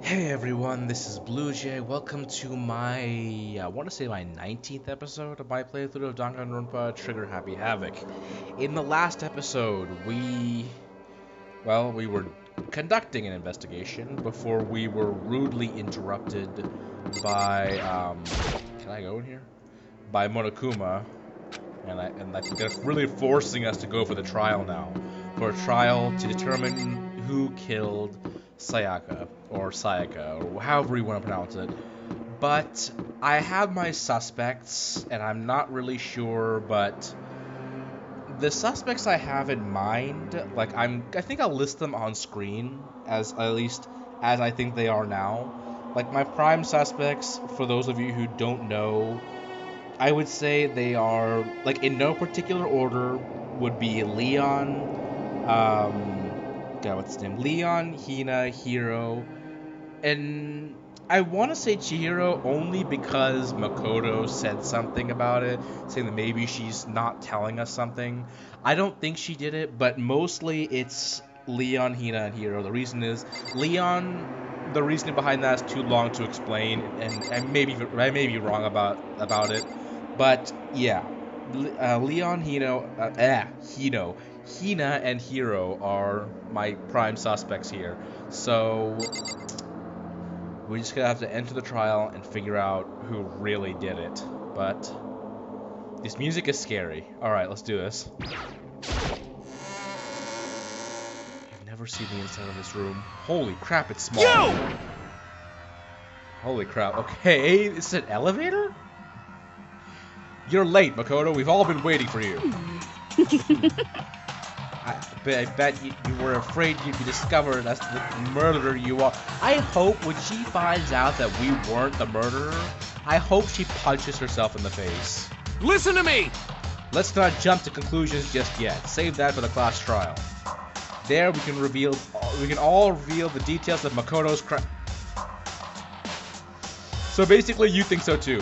Hey everyone, this is BluJay. Welcome to my, I want to say my 19th episode of my playthrough of Danganronpa Trigger Happy Havoc. In the last episode, we were conducting an investigation before we were rudely interrupted by, can I go in here? By Monokuma, and I think that's really forcing us to go for the trial now. For a trial to determine who killed Sayaka, or Sayaka, or however you want to pronounce it. But I have my suspects, and I'm not really sure, but the suspects I have in mind, like I think I'll list them on screen as at least as I think they are now. Like my prime suspects, for those of you who don't know, I would say they are, like, in no particular order, would be Leon, what's his name? Leon, Hina, Hiro, and I want to say Chihiro only because Makoto said something about it, saying that maybe she's not telling us something. I don't think she did it, but mostly it's Leon, Hina, and Hiro. The reason is, Leon, the reasoning behind that is too long to explain, and I may be wrong about it. But yeah, Leon, Hina, and Hiro are my prime suspects here. So we're just gonna have to enter the trial and figure out who really did it. But this music is scary. All right, let's do this. I've never seen the inside of this room. Holy crap, it's small. Yo! Holy crap. Okay, this is an elevator? You're late, Makoto. We've all been waiting for you. I bet you were afraid you'd be discovered as the murderer you are. I hope when she finds out that we weren't the murderer, I hope she punches herself in the face. Listen to me! Let's not jump to conclusions just yet. Save that for the class trial. There we can all reveal the details of Makoto's crime. So basically you think so too.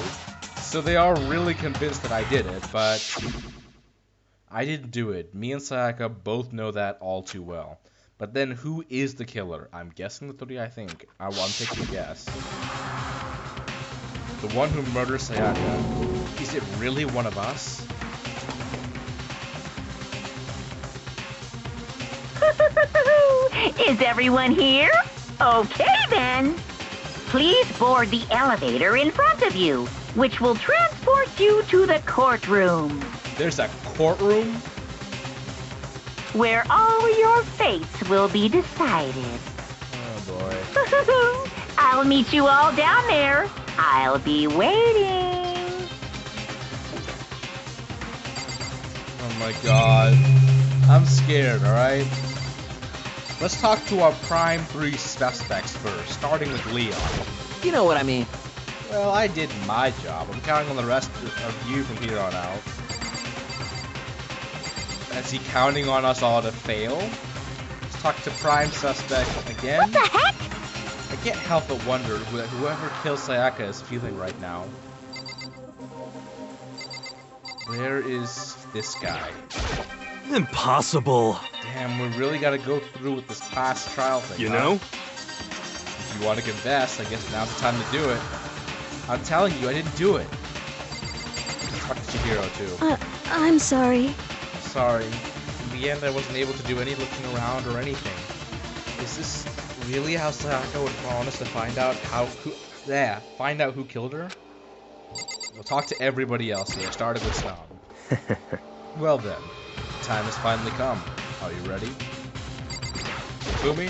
So they are really convinced that I did it, but I didn't do it. Me and Sayaka both know that all too well. But then who is the killer? I'm guessing the three I think. I'm taking a guess. The one who murdered Sayaka. Is it really one of us? Is everyone here? Okay then. Please board the elevator in front of you, which will transport you to the courtroom. There's a courtroom? Where all your fates will be decided. Oh boy. I'll meet you all down there. I'll be waiting. Oh my god. I'm scared, alright? Let's talk to our prime three suspects first, starting with Leon. You know what I mean. Well, I did my job. I'm counting on the rest of you from here on out. Is he counting on us all to fail? Let's talk to prime suspect again. What the heck? I can't help but wonder whoever killed Sayaka is feeling right now. Where is this guy? Impossible. Damn, we really gotta go through with this past trial thing, You huh? know? If you want to confess, I guess now's the time to do it. I'm telling you, I didn't do it. Talk to Chihiro, too. I'm sorry. Sorry. In the end, I wasn't able to do any looking around or anything. Is this really how Sayaka would want us to find out who killed her? We'll talk to everybody else here, starting with Snob. Well then, the time has finally come. Are you ready? Fumi?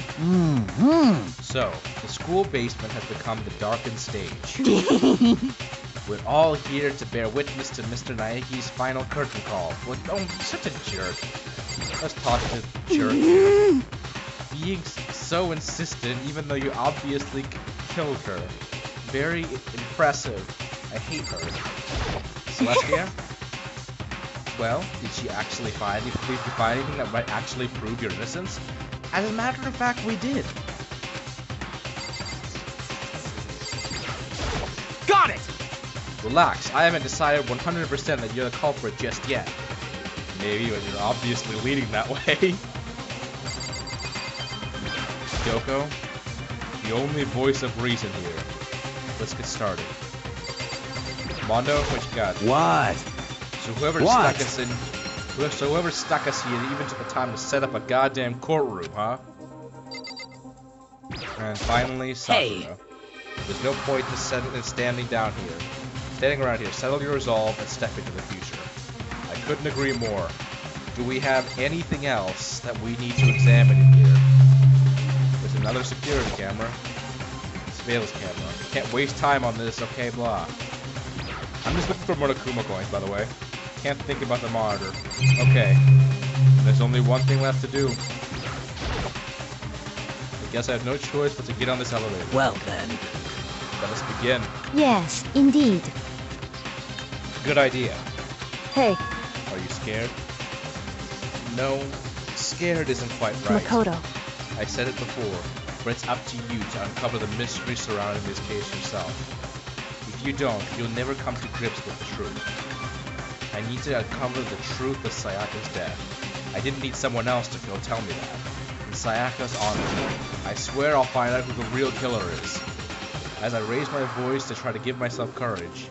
So, the school basement has become the darkened stage. We're all here to bear witness to Mr. Naeki's final curtain call. Well, oh, such a jerk. Let's talk to jerk. Being so insistent, even though you obviously killed her. Very impressive. I hate her. Celestia? Well, did she actually find anything that might actually prove your innocence? As a matter of fact, we did. Got it! Relax, I haven't decided 100% that you're the culprit just yet. Maybe, but you're obviously leading that way. Kyoko, the only voice of reason here. Let's get started. Mondo, what you got? What? So whoever stuck us here even took the time to set up a goddamn courtroom, huh? And finally, Sakura. Hey. There's no point to standing around here. Settle your resolve and step into the future. I couldn't agree more. Do we have anything else that we need to examine in here? There's another security camera. Surveillance camera. Can't waste time on this, okay, blah. I'm just looking for Monokuma coins, by the way. Can't think about the monitor. Okay. There's only one thing left to do. I guess I have no choice but to get on this elevator. Well then. Let us begin. Yes, indeed. Good idea. Hey, Are you scared? No, scared isn't quite right. Makoto. I said it before, but it's up to you to uncover the mystery surrounding this case yourself. If you don't, you'll never come to grips with the truth. I need to uncover the truth of Sayaka's death. I didn't need someone else to go tell me that. And Sayaka's honor. I swear I'll find out who the real killer is. As I raise my voice to try to give myself courage,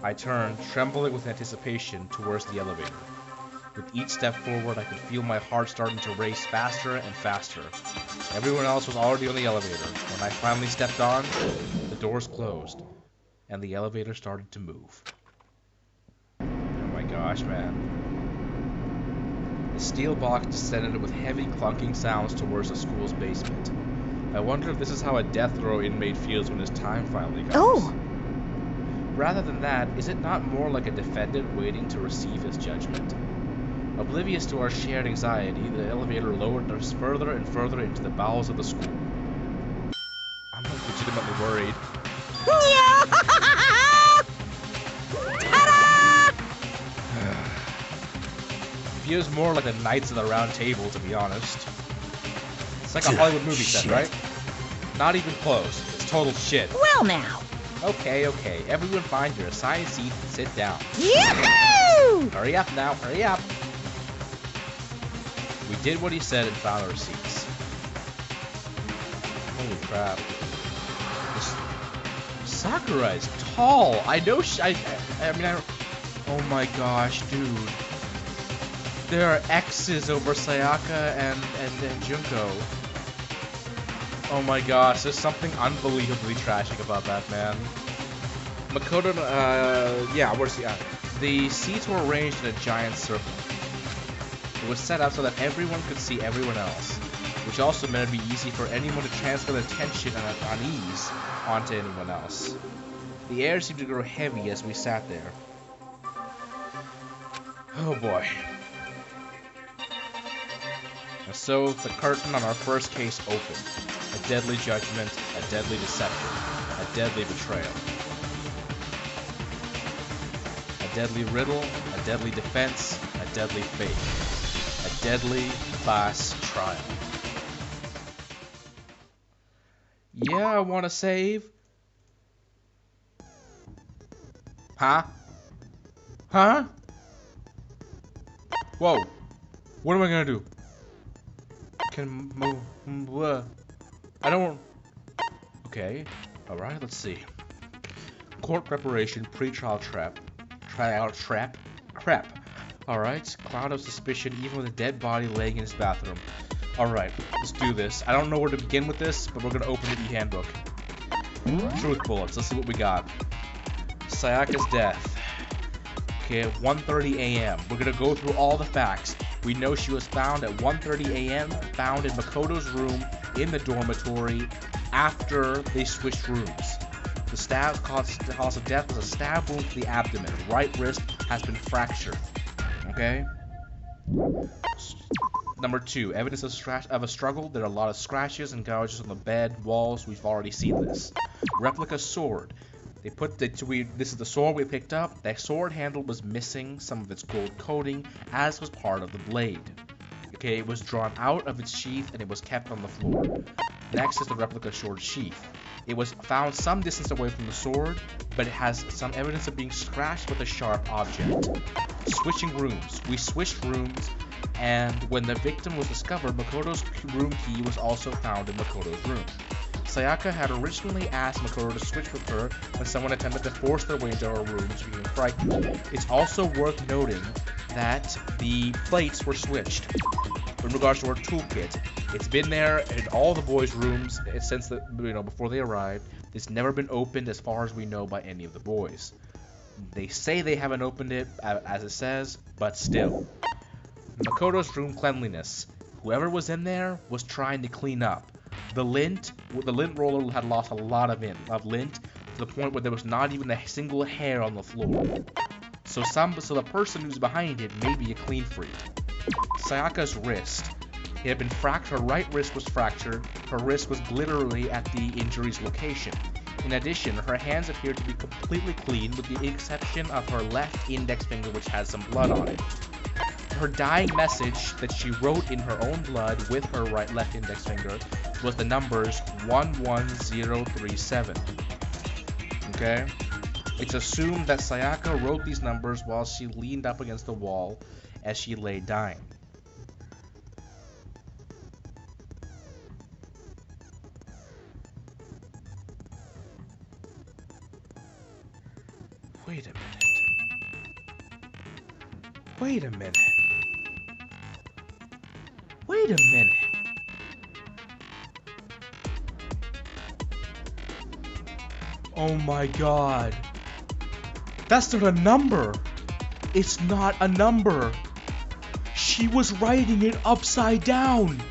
I turn, trembling with anticipation, towards the elevator. With each step forward, I could feel my heart starting to race faster and faster. Everyone else was already on the elevator. When I finally stepped on, the doors closed, and the elevator started to move. Oh my gosh, man. The steel box descended with heavy clunking sounds towards the school's basement. I wonder if this is how a death row inmate feels when his time finally comes. Oh! Rather than that, is it not more like a defendant waiting to receive his judgment? Oblivious to our shared anxiety, the elevator lowered us further and further into the bowels of the school. I'm legitimately worried. Feels more like the Knights of the Round Table, to be honest. It's like a Hollywood movie set, right? Not even close. It's total shit. Well now. Okay. Everyone find your assigned seat and sit down. Yahoo! Hurry up now, hurry up. We did what he said and found our seats. Holy crap. Sakura is tall. I know oh my gosh, dude. There are X's over Sayaka and Junko. Oh my gosh, there's something unbelievably tragic about that, man. Makoto, the seats were arranged in a giant circle. It was set up so that everyone could see everyone else, which also meant it'd be easy for anyone to transfer their tension and unease onto anyone else. The air seemed to grow heavy as we sat there. Oh boy. And so the curtain on our first case opened. A deadly judgment, a deadly deception, a deadly betrayal. A deadly riddle, a deadly defense, a deadly fate. A deadly class trial. Yeah, I want to save. Huh? Huh? Whoa. What am I gonna do? Can move. I don't. Okay. Alright, let's see. Court preparation, pre-trial trap. Tryout trap? Crap. Alright, cloud of suspicion, even with a dead body laying in his bathroom. Alright, let's do this. I don't know where to begin with this, but we're gonna open the e-handbook. Truth bullets, let's see what we got. Sayaka's death. Okay, at 1:30 a.m. We're gonna go through all the facts. We know she was found at 1:30 a.m., found in Makoto's room in the dormitory after they switched rooms. The cause of death was a stab wound to the abdomen. Right wrist has been fractured. Okay? Number 2, evidence of a struggle. There are a lot of scratches and gouges on the bed, walls. We've already seen this. Replica sword. This is the sword we picked up. The sword handle was missing some of its gold coating, as was part of the blade. Okay, it was drawn out of its sheath and it was kept on the floor. Next is the replica sword sheath. It was found some distance away from the sword, but it has some evidence of being scratched with a sharp object. Switching rooms. We switched rooms, and when the victim was discovered, Makoto's room key was also found in Makoto's room. Sayaka had originally asked Makoto to switch with her when someone attempted to force their way into her room, she became frightened. It's also worth noting that the plates were switched. In regards to her toolkit, it's been there in all the boys' rooms since before they arrived. It's never been opened as far as we know by any of the boys. They say they haven't opened it, as it says, but still. Makoto's room cleanliness. Whoever was in there was trying to clean up. The lint roller had lost a lot of lint to the point where there was not even a single hair on the floor. So the person who's behind it may be a clean freak. Sayaka's wrist. It had been fractured. Her right wrist was fractured. Her wrist was literally at the injury's location. In addition, her hands appeared to be completely clean with the exception of her left index finger, which has some blood on it. Her dying message that she wrote in her own blood with her left index finger was the numbers 11037. Okay? It's assumed that Sayaka wrote these numbers while she leaned up against the wall as she lay dying. Wait a minute. Wait a minute. Wait a minute. Oh my god. That's not a number. It's not a number. She was writing it upside down.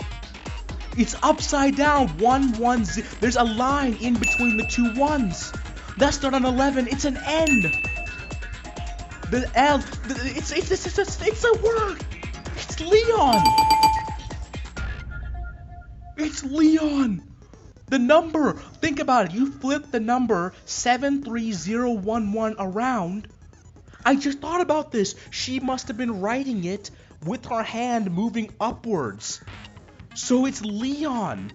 It's upside down. 110. There's a line in between the two ones. That's not an 11. It's an N. The L. It's a word. It's Leon. It's Leon. The number. Think about it. You flip the number 73011 around. I just thought about this. She must have been writing it with her hand moving upwards. So it's Leon.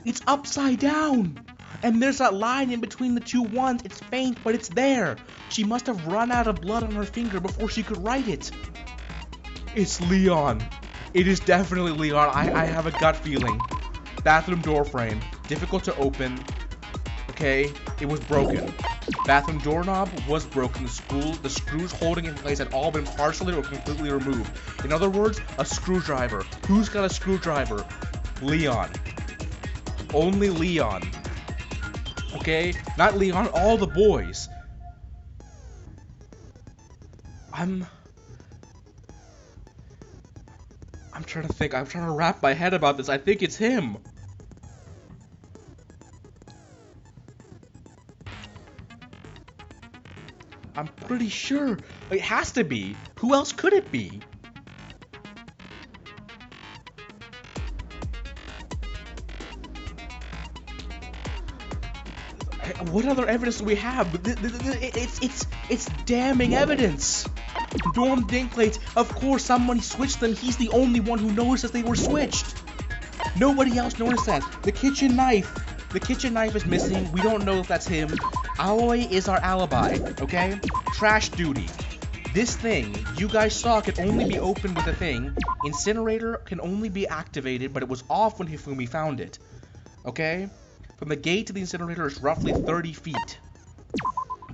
It's upside down. And there's that line in between the two ones. It's faint, but it's there. She must have run out of blood on her finger before she could write it. It's Leon. It is definitely Leon. I have a gut feeling. Bathroom door frame. Difficult to open. Okay, it was broken. Bathroom doorknob was broken. The screws holding it in place had all been partially or completely removed. In other words, a screwdriver. Who's got a screwdriver? Leon. Only Leon. Okay? Not Leon, all the boys. I'm trying to think. I'm trying to wrap my head about this. I think it's him. I'm pretty sure. It has to be. Who else could it be? What other evidence do we have? It's damning evidence. Dorm dink plates. Of course, someone switched them. He's the only one who noticed they were switched. Nobody else noticed that. The kitchen knife. The kitchen knife is missing. We don't know if that's him. Aoi is our alibi, okay? Trash duty. This thing you guys saw can only be opened with a thing. Incinerator can only be activated, but it was off when Hifumi found it. Okay? From the gate to the incinerator is roughly 30 feet.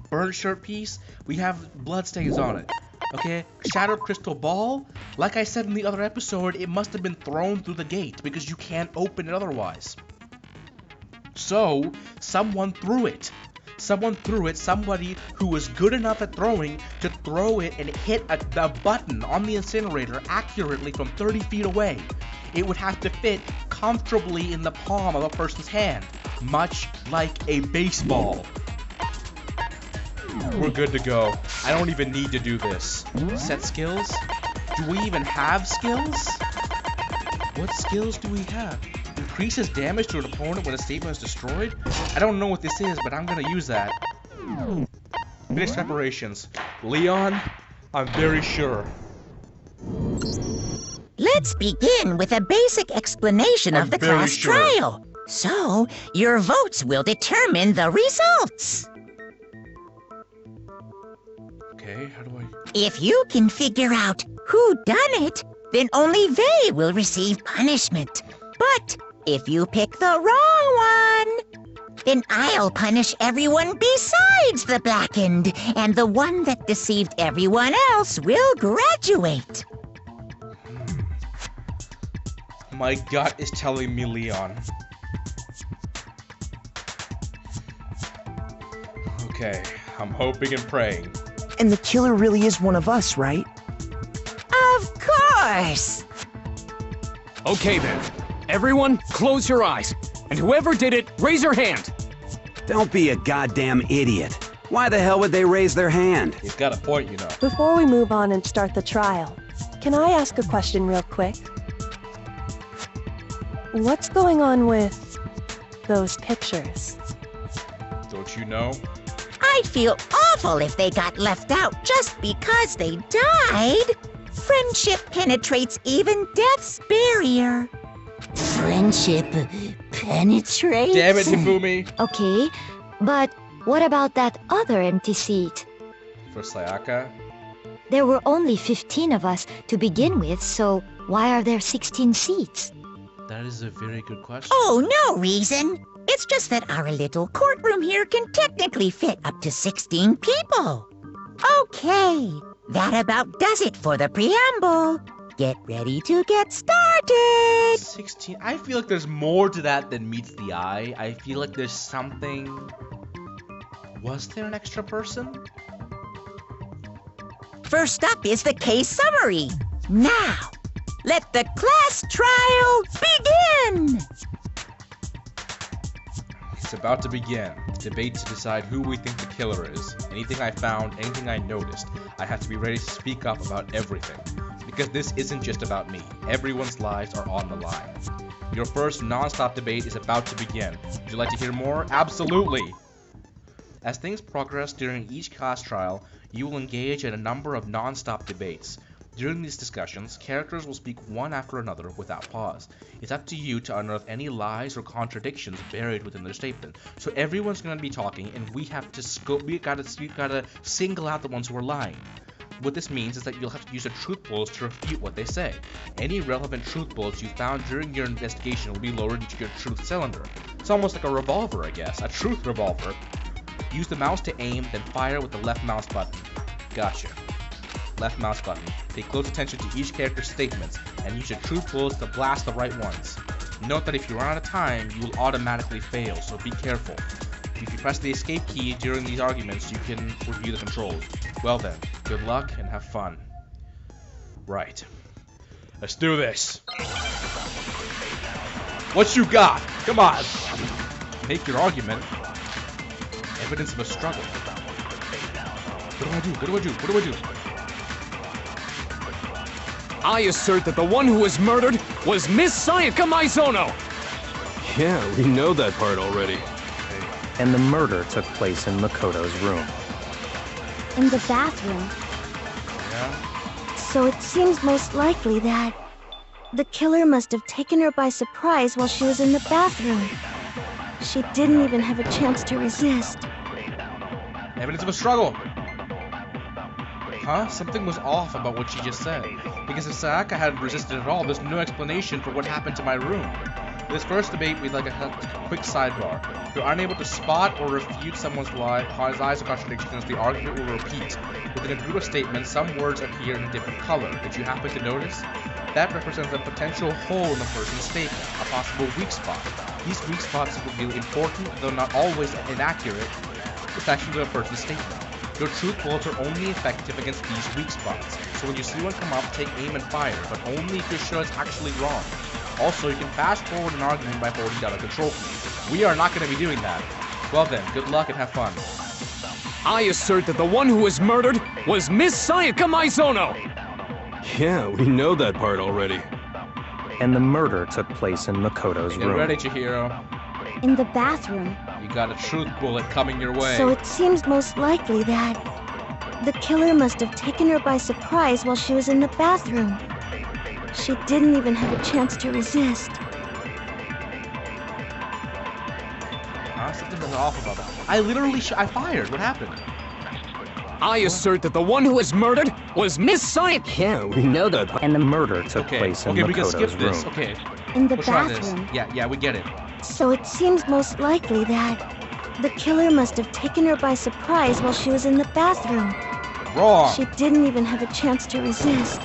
Burnt shirt piece, we have bloodstains on it. Okay? Shattered crystal ball, like I said in the other episode, it must have been thrown through the gate because you can't open it otherwise. So, someone threw it. Someone threw it, somebody who was good enough at throwing to throw it and hit the button on the incinerator accurately from 30 feet away. It would have to fit comfortably in the palm of a person's hand, much like a baseball. We're good to go. I don't even need to do this. Set skills? Do we even have skills? What skills do we have? Increases damage to an opponent when a statement is destroyed? I don't know what this is, but I'm gonna use that. Finish preparations. Leon, I'm very sure. Let's begin with a basic explanation of the class trial. So, your votes will determine the results. Okay, how do I... If you can figure out who done it, then only they will receive punishment. But if you pick the wrong one, Then I'll punish everyone besides the blackened, and the one that deceived everyone else will graduate. My gut is telling me Leon. Okay, I'm hoping and praying. And the killer really is one of us, right? Of course! Okay then. Everyone, close your eyes. And whoever did it, raise your hand. Don't be a goddamn idiot. Why the hell would they raise their hand? He's got a point, you know. Before we move on and start the trial, can I ask a question real quick? What's going on with those pictures? Don't you know? I'd feel awful if they got left out just because they died. Friendship penetrates even death's barrier. Friendship penetrates? Damn it, Hifumi! Okay, but what about that other empty seat? For Sayaka? There were only 15 of us to begin with, so why are there 16 seats? That is a very good question. Oh, no reason. It's just that our little courtroom here can technically fit up to 16 people. Okay, that about does it for the preamble. Get ready to get started. 16? I feel like there's more to that than meets the eye. I feel like there's something... Was there an extra person? First up is the case summary. Now, let the class trial begin. It's about to begin. Debate to decide who we think the killer is. Anything I found, anything I noticed, I have to be ready to speak up about everything. Because this isn't just about me. Everyone's lives are on the line. Your first non-stop debate is about to begin. Would you like to hear more? Absolutely! As things progress during each class trial, you will engage in a number of non-stop debates. During these discussions, characters will speak one after another without pause. It's up to you to unearth any lies or contradictions buried within their statement. So everyone's going to be talking, and we gotta single out the ones who are lying. What this means is that you'll have to use the truth bullets to refute what they say. Any relevant truth bullets you found during your investigation will be lowered into your truth cylinder. It's almost like a revolver, I guess. A truth revolver. Use the mouse to aim, then fire with the left mouse button. Gotcha. Left mouse button. Pay close attention to each character's statements, and use your truth bullets to blast the right ones. Note that if you run out of time, you will automatically fail, so be careful. If you press the escape key during these arguments, you can review the controls. Well then, good luck and have fun. Right. Let's do this. What you got? Come on. Make your argument. Evidence of a struggle. What do I do? What do I do? What do I do? I assert that the one who was murdered was Miss Sayaka Maizono! Yeah, we know that part already. And the murder took place in Makoto's room. In the bathroom. Yeah? So it seems most likely that the killer must have taken her by surprise while she was in the bathroom. She didn't even have a chance to resist. Evidence of a struggle. Huh? Something was off about what she just said. Because if Sayaka hadn't resisted at all, there's no explanation for what happened to my room. In this first debate, we'd like a quick sidebar. If you're unable to spot or refute someone's lies or contradictions, the argument will repeat. Within a group of statements, some words appear in a different color. Did you happen to notice? That represents a potential hole in the person's statement, a possible weak spot. These weak spots reveal important, though not always inaccurate, sections of a person's statement. Your truth bullets are only effective against these weak spots, so when you see one come up, take aim and fire, but only if you're sure it's actually wrong. Also, you can fast forward an argument by holding down a control key. We are not going to be doing that. Well then, good luck and have fun. I assert that the one who was murdered was Miss Sayaka Maizono! Yeah, we know that part already. And the murder took place in Makoto's Get room. ready, Chihiro. In the bathroom. You got a truth bullet coming your way. So it seems most likely that the killer must have taken her by surprise while she was in the bathroom. She didn't even have a chance to resist. Huh? Something was off about that. I literally I fired. What happened? I assert that the one who was murdered was Miss Sayaka. Yeah, we know that part. And the murder took Okay, place in okay, we can Makoto's skip this. room. Okay, In the we'll try this. bathroom. Yeah, we get it. So it seems most likely that the killer must have taken her by surprise while she was in the bathroom. Wrong. She didn't even have a chance to resist.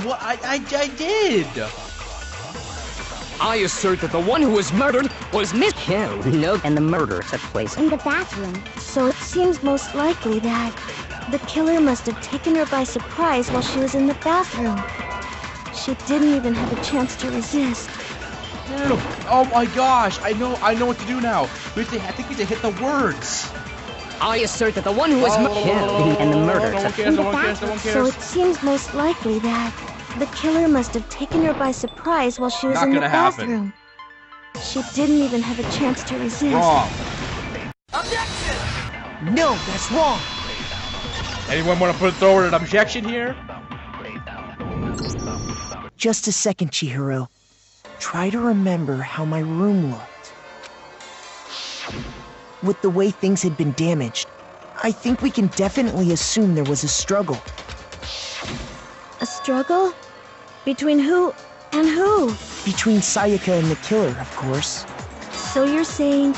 What? I did. I assert that the one who was murdered was Miss. Yeah, we know. And the murder took place In the bathroom. So it seems most likely that the killer must have taken her by surprise while she was in the bathroom. She didn't even have a chance to resist. Oh my gosh! I know what to do now. I think we have to hit the words. I assert that the one who was and the murder No one took cares. No one cares. No one So cares. it seems most likely that the killer must have taken her by surprise while she was Not in the gonna happen. bathroom. She didn't even have a chance to resist. Wrong. No, that's wrong. Anyone want to throw an objection here? Just a second, Chihiro. Try to remember how my room looked. With the way things had been damaged, I think we can definitely assume there was a struggle. A struggle? Between who and who? Between Sayaka and the killer, of course. So you're saying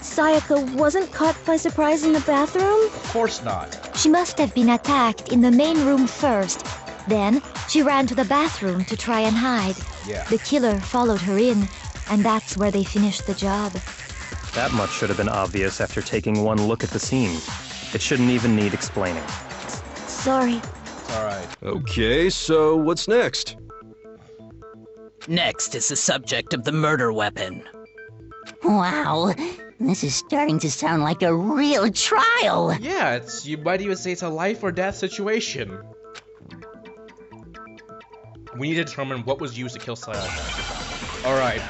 Sayaka wasn't caught by surprise in the bathroom? Of course not. She must have been attacked in the main room first. Then, she ran to the bathroom to try and hide. Yeah. The killer followed her in, and that's where they finished the job. That much should have been obvious after taking one look at the scene. It shouldn't even need explaining. Sorry. It's alright. Okay, so what's next? Next is the subject of the murder weapon. Wow, this is starting to sound like a real trial. Yeah, you might even say it's a life or death situation. We need to determine what was used to kill Sayaka. Alright,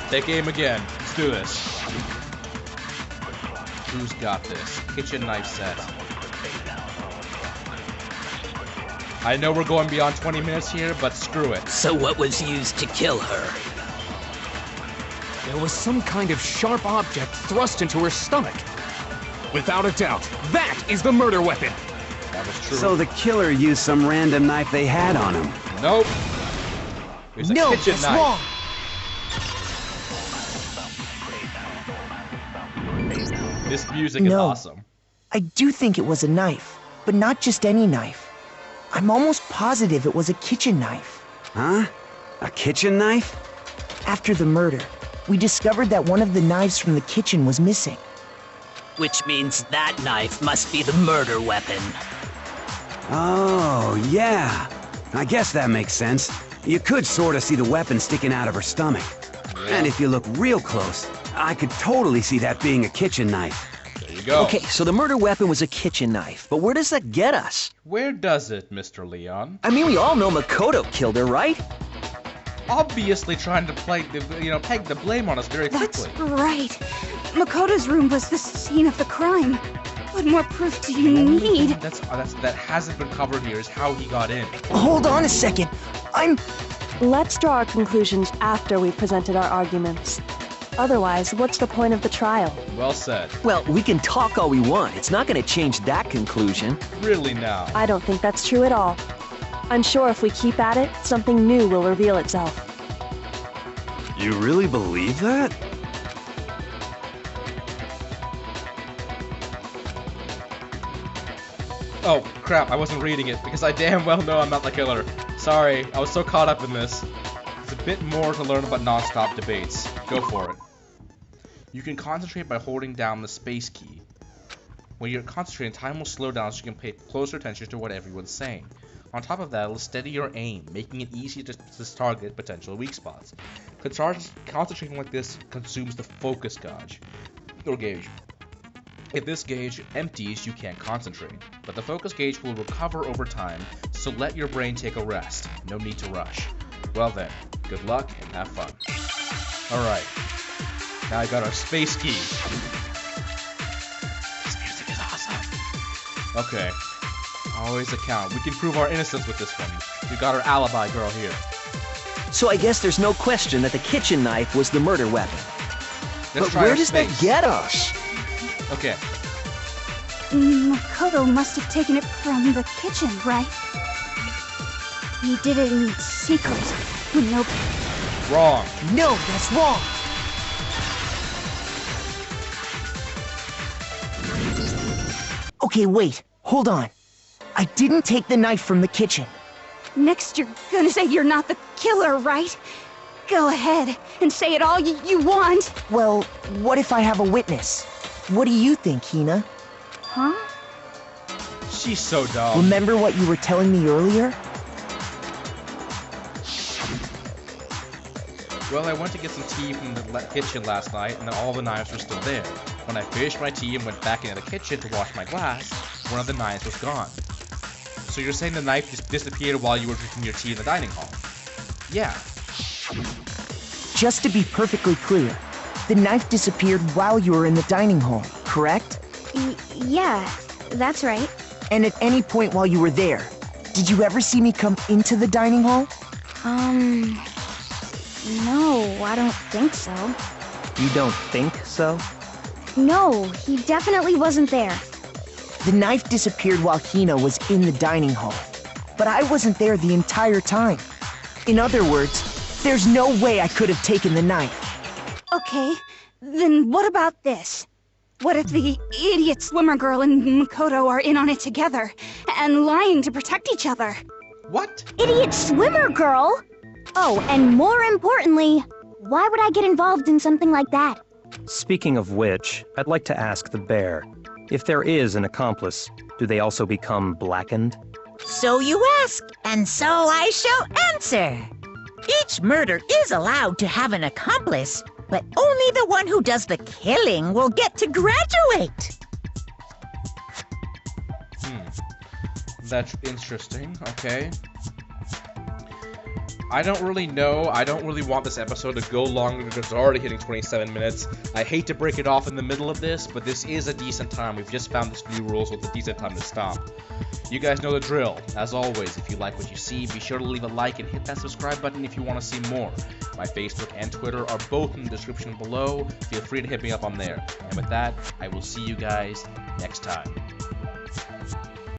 take aim again. Let's do this. Who's got this? Kitchen knife set. I know we're going beyond 20 minutes here, but screw it. So what was used to kill her? There was some kind of sharp object thrust into her stomach. Without a doubt, that is the murder weapon. That was true. So the killer used some random knife they had on him. Nope. It's a No, kitchen that's knife. wrong. This music is No. awesome. I do think it was a knife, but not just any knife. I'm almost positive it was a kitchen knife. Huh? A kitchen knife? After the murder, we discovered that one of the knives from the kitchen was missing. Which means that knife must be the murder weapon. Oh, yeah. I guess that makes sense. You could sort of see the weapon sticking out of her stomach. And if you look real close, I could totally see that being a kitchen knife. There you go. Okay, so the murder weapon was a kitchen knife, but where does that get us? Where does it, Mr. Leon? I mean, we all know Makoto killed her, right? Obviously trying to peg the blame on us very quickly. That's right. Makoto's room was the scene of the crime. What more proof do you need? That hasn't been covered here is how he got in. Hold on a second. Let's draw our conclusions after we've presented our arguments. Otherwise, what's the point of the trial? Well said. Well, we can talk all we want. It's not going to change that conclusion. Really now? I don't think that's true at all. I'm sure if we keep at it, something new will reveal itself. You really believe that? Oh, crap, I wasn't reading it, because I damn well know I'm not the killer. Sorry, I was so caught up in this. There's a bit more to learn about non-stop debates. Go for it. You can concentrate by holding down the space key. When you're concentrating, time will slow down so you can pay closer attention to what everyone's saying. On top of that, it'll steady your aim, making it easier to target potential weak spots. Concentrating like this consumes the focus gauge, or gauge. If this gauge empties, you can't concentrate, but the focus gauge will recover over time, so let your brain take a rest. No need to rush. Well then, good luck and have fun. Alright, now I got our space key. This music is awesome. Okay, always a count. We can prove our innocence with this one. We got our alibi girl here. So I guess there's no question that the kitchen knife was the murder weapon. Let's but try where our does space. that get us? Okay. Makoto must have taken it from the kitchen, right? He did it in secret. Nope. Wrong. No, that's wrong. Okay, wait. Hold on. I didn't take the knife from the kitchen. Next you're gonna say you're not the killer, right? Go ahead and say it all you want. Well, what if I have a witness? What do you think, Hina? Huh? She's so dumb. Remember what you were telling me earlier? Well, I went to get some tea from the kitchen last night, and then all the knives were still there. When I finished my tea and went back into the kitchen to wash my glass, one of the knives was gone. So you're saying the knife just disappeared while you were drinking your tea in the dining hall? Yeah. Just to be perfectly clear, the knife disappeared while you were in the dining hall, correct? Yeah, that's right. And at any point while you were there, did you ever see me come into the dining hall? No, I don't think so. You don't think so? No, he definitely wasn't there. The knife disappeared while Hina was in the dining hall, but I wasn't there the entire time. In other words, there's no way I could have taken the knife. Okay, then what about this? What if the idiot swimmer girl and Makoto are in on it together, and lying to protect each other? What? Idiot swimmer girl? Oh, and more importantly, why would I get involved in something like that? Speaking of which, I'd like to ask the bear, if there is an accomplice, do they also become blackened? So you ask, and so I shall answer. Each murder is allowed to have an accomplice, but only the one who does the killing will get to graduate. That's interesting, okay. I don't really know. I don't really want this episode to go longer because it's already hitting 27 minutes. I hate to break it off in the middle of this, but this is a decent time. We've just found this new rule, so it's a decent time to stop. You guys know the drill. As always, if you like what you see, be sure to leave a like and hit that subscribe button if you want to see more. My Facebook and Twitter are both in the description below. Feel free to hit me up on there. And with that, I will see you guys next time.